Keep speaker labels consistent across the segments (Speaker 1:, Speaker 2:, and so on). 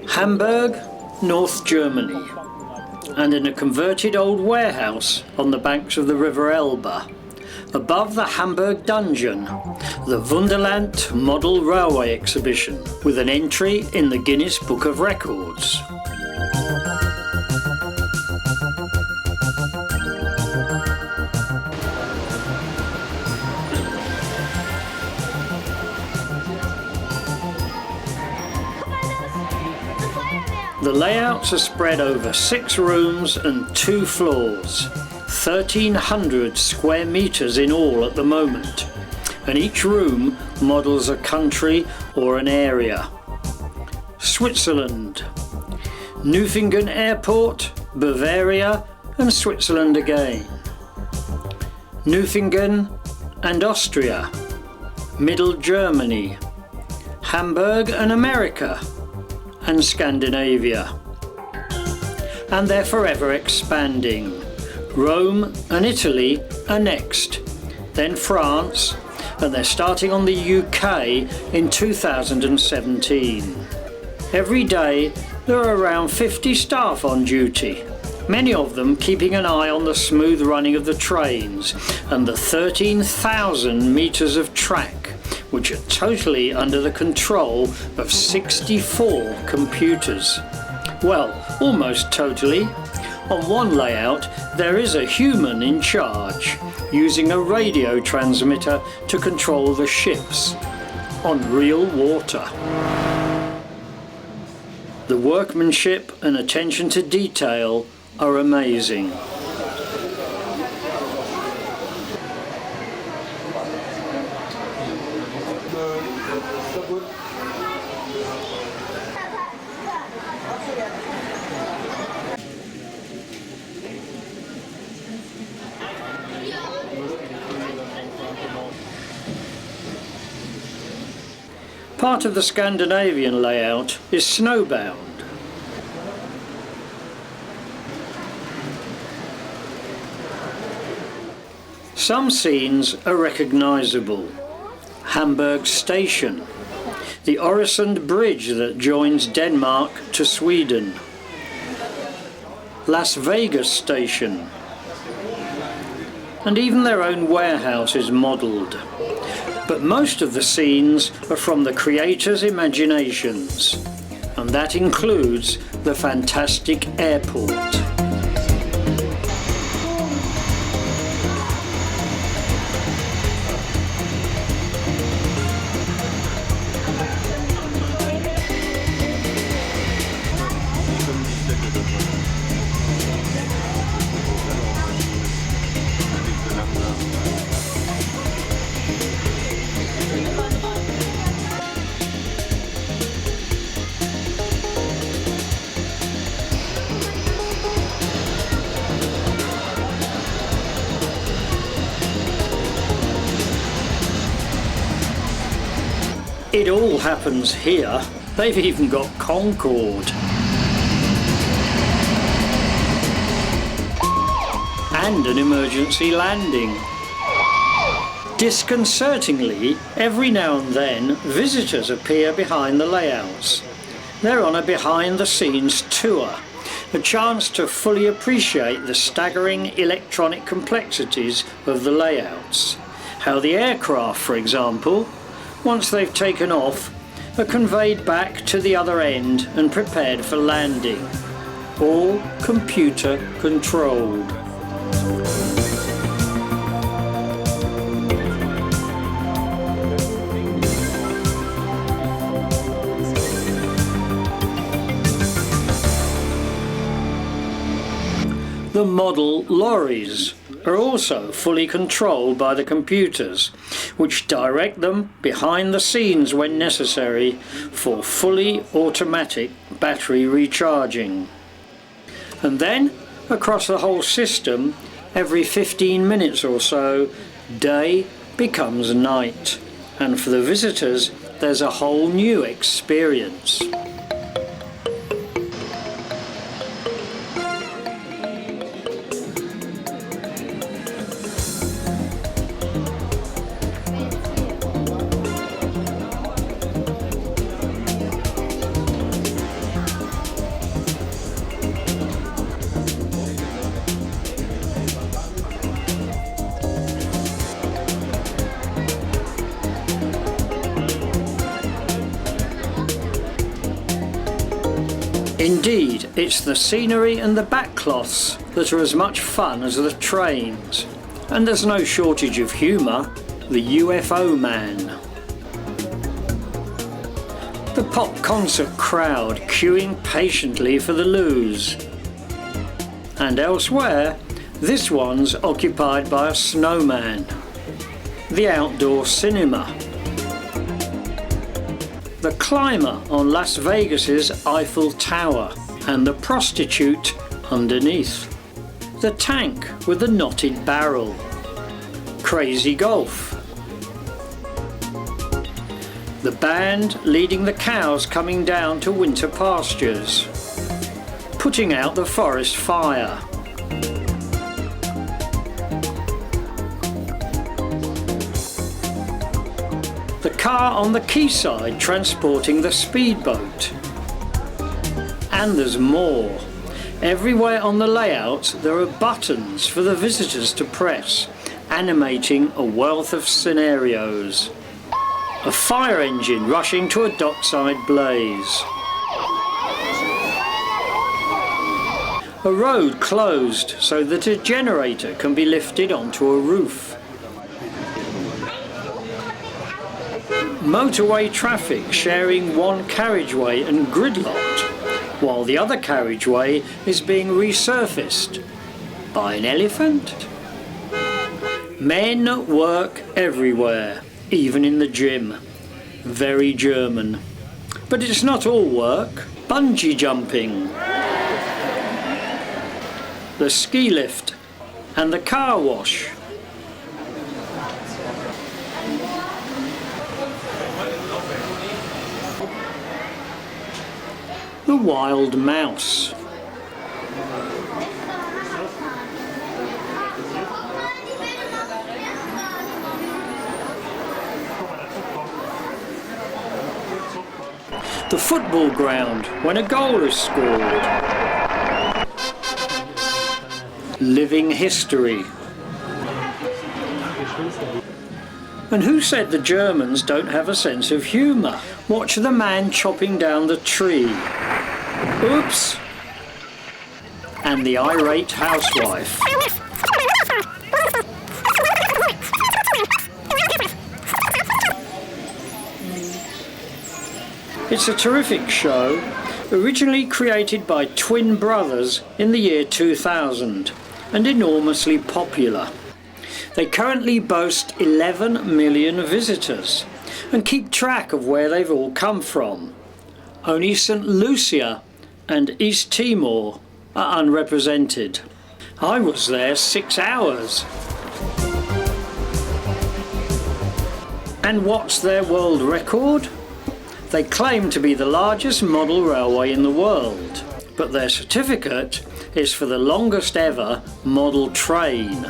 Speaker 1: Hamburg, North Germany, and in a converted old warehouse on the banks of the River Elbe, above the Hamburg dungeon, the Wunderland Model Railway Exhibition, with an entry in the Guinness Book of Records. The layouts are spread over 6 rooms and 2 floors, 1,300 square metres in all at the moment, and each room models a country or an area. Switzerland, Nüfingen Airport, Bavaria and Switzerland again. Nüfingen and Austria, Middle Germany, Hamburg and America, and Scandinavia. And they're forever expanding. Rome and Italy are next, then France, and they're starting on the UK in 2017. Every day there are around 50 staff on duty, many of them keeping an eye on the smooth running of the trains and the 13,000 metres of track, which are totally under the control of 64 computers. Well, almost totally. On one layout, there is a human in charge, using a radio transmitter to control the ships on real water. The workmanship and attention to detail are amazing. Part of the Scandinavian layout is snowbound. Some scenes are recognisable. Hamburg Station, the Øresund Bridge that joins Denmark to Sweden, Las Vegas Station, and even their own warehouse is modelled. But most of the scenes are from the creators' imaginations, and that includes the fantastic airport. It all happens here. They've even got Concorde. And an emergency landing. Disconcertingly, every now and then, visitors appear behind the layouts. They're on a behind-the-scenes tour, a chance to fully appreciate the staggering electronic complexities of the layouts. How the aircraft, for example, once they've taken off, are conveyed back to the other end and prepared for landing. All computer controlled. The model lorries are also fully controlled by the computers, which direct them behind the scenes when necessary for fully automatic battery recharging. And then, across the whole system, every 15 minutes or so, day becomes night, and for the visitors there's a whole new experience. Indeed, it's the scenery and the backcloths that are as much fun as the trains. And there's no shortage of humour. The UFO man. The pop concert crowd queuing patiently for the loos. And elsewhere, this one's occupied by a snowman. The outdoor cinema. The climber on Las Vegas's Eiffel Tower and the prostitute underneath. The tank with the knotted barrel. Crazy golf. The band leading the cows coming down to winter pastures. Putting out the forest fire. The car on the quayside transporting the speedboat. And there's more. Everywhere on the layout there are buttons for the visitors to press, animating a wealth of scenarios. A fire engine rushing to a dockside blaze. A road closed so that a generator can be lifted onto a roof. Motorway traffic sharing one carriageway and gridlocked, while the other carriageway is being resurfaced by an elephant. Men work everywhere, even in the gym. Very German. But it's not all work. Bungee jumping, the ski lift and the car wash. The wild mouse. The football ground when a goal is scored. Living history. And who said the Germans don't have a sense of humour? Watch the man chopping down the tree. Oops! And the irate housewife. It's a terrific show, originally created by twin brothers in the year 2000 and enormously popular. They currently boast 11 million visitors and keep track of where they've all come from. Only St. Lucia and East Timor are unrepresented. I was there 6 hours. And what's their world record? They claim to be the largest model railway in the world, but their certificate is for the longest ever model train,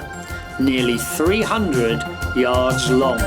Speaker 1: nearly 300 yards long.